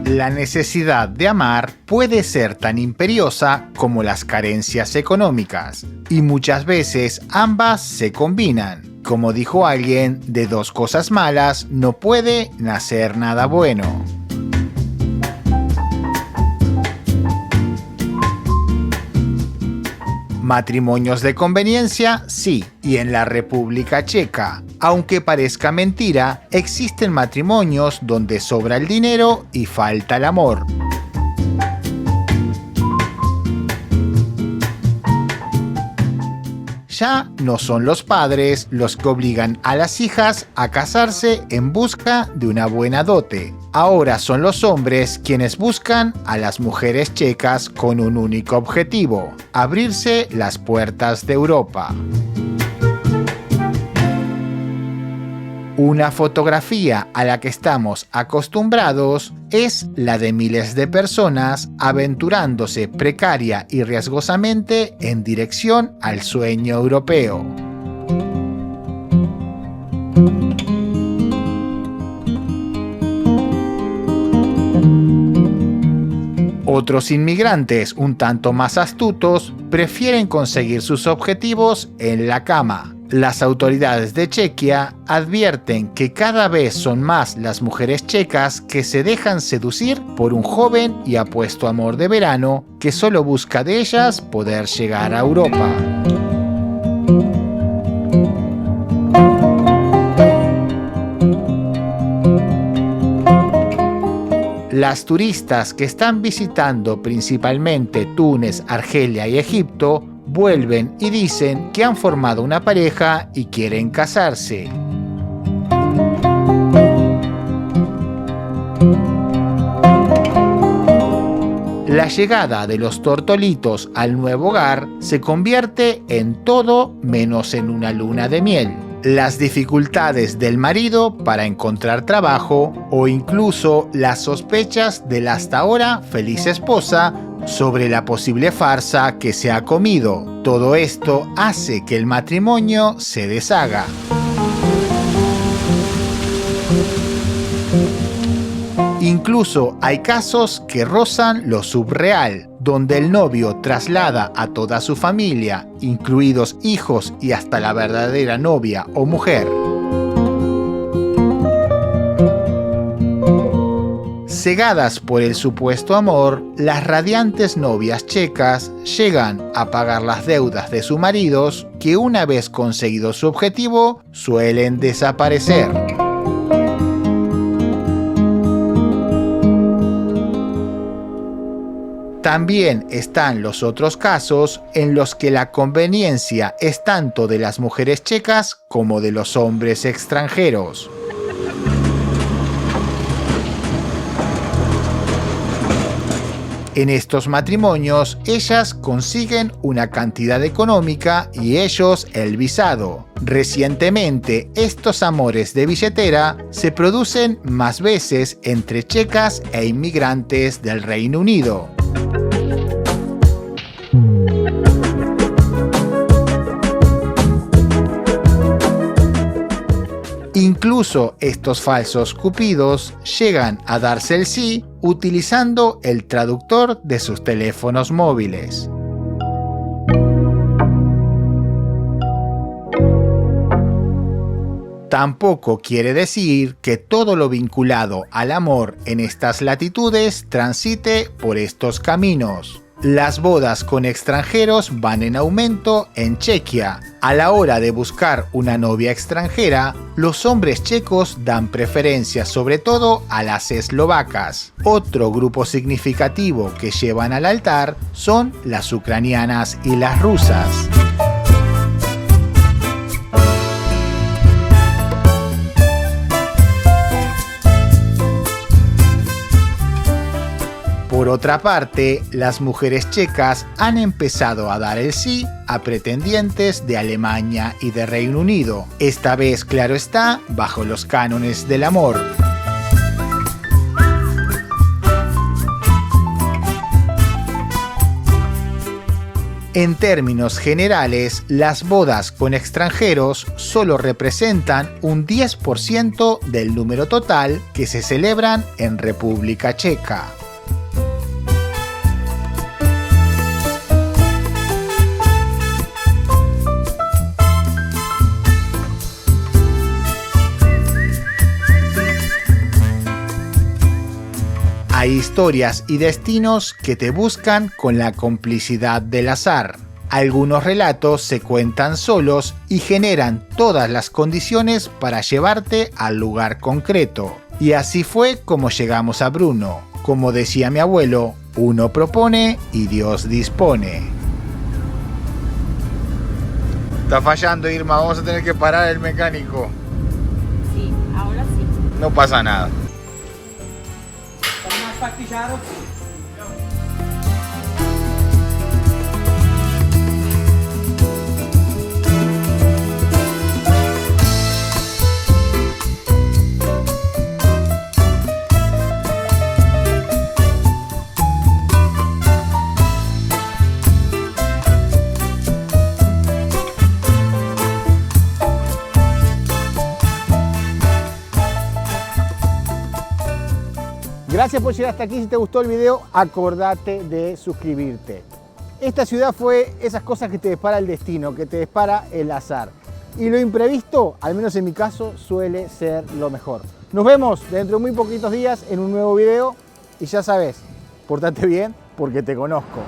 La necesidad de amar puede ser tan imperiosa como las carencias económicas, y muchas veces ambas se combinan. Como dijo alguien, de dos cosas malas no puede nacer nada bueno. Matrimonios de conveniencia, sí, y en la República Checa. Aunque parezca mentira, existen matrimonios donde sobra el dinero y falta el amor. Ya no son los padres los que obligan a las hijas a casarse en busca de una buena dote. Ahora son los hombres quienes buscan a las mujeres checas con un único objetivo: abrirse las puertas de Europa. Una fotografía a la que estamos acostumbrados es la de miles de personas aventurándose precaria y riesgosamente en dirección al sueño europeo. Otros inmigrantes, un tanto más astutos, prefieren conseguir sus objetivos en la cama. Las autoridades de Chequia advierten que cada vez son más las mujeres checas que se dejan seducir por un joven y apuesto amor de verano que solo busca de ellas poder llegar a Europa. Las turistas que están visitando principalmente Túnez, Argelia y Egipto vuelven y dicen que han formado una pareja y quieren casarse. La llegada de los tortolitos al nuevo hogar se convierte en todo menos en una luna de miel. Las dificultades del marido para encontrar trabajo o incluso las sospechas de la hasta ahora feliz esposa sobre la posible farsa que se ha comido. Todo esto hace que el matrimonio se deshaga. Incluso hay casos que rozan lo subreal, donde el novio traslada a toda su familia, incluidos hijos y hasta la verdadera novia o mujer. Cegadas por el supuesto amor, las radiantes novias checas llegan a pagar las deudas de sus maridos que, una vez conseguido su objetivo, suelen desaparecer. También están los otros casos en los que la conveniencia es tanto de las mujeres checas como de los hombres extranjeros. En estos matrimonios, ellas consiguen una cantidad económica y ellos el visado. Recientemente, estos amores de billetera se producen más veces entre checas e inmigrantes del Reino Unido. Incluso estos falsos cupidos llegan a darse el sí utilizando el traductor de sus teléfonos móviles. Tampoco quiere decir que todo lo vinculado al amor en estas latitudes transite por estos caminos. Las bodas con extranjeros van en aumento en Chequia. A la hora de buscar una novia extranjera, los hombres checos dan preferencia sobre todo a las eslovacas. Otro grupo significativo que llevan al altar son las ucranianas y las rusas. Por otra parte, las mujeres checas han empezado a dar el sí a pretendientes de Alemania y de Reino Unido, esta vez, claro está, bajo los cánones del amor. En términos generales, las bodas con extranjeros solo representan un 10% del número total que se celebran en República Checa. Hay historias y destinos que te buscan con la complicidad del azar. Algunos relatos se cuentan solos y generan todas las condiciones para llevarte al lugar concreto. Y así fue como llegamos a Brno. Como decía mi abuelo, uno propone y Dios dispone. Está fallando, Irma, vamos a tener que parar el mecánico. Sí, ahora sí. No pasa nada. Gracias por llegar hasta aquí. Si te gustó el video, acordate de suscribirte. Esta ciudad fue esas cosas que te depara el destino, que te depara el azar. Y lo imprevisto, al menos en mi caso, suele ser lo mejor. Nos vemos dentro de muy poquitos días en un nuevo video. Y ya sabes, pórtate bien porque te conozco.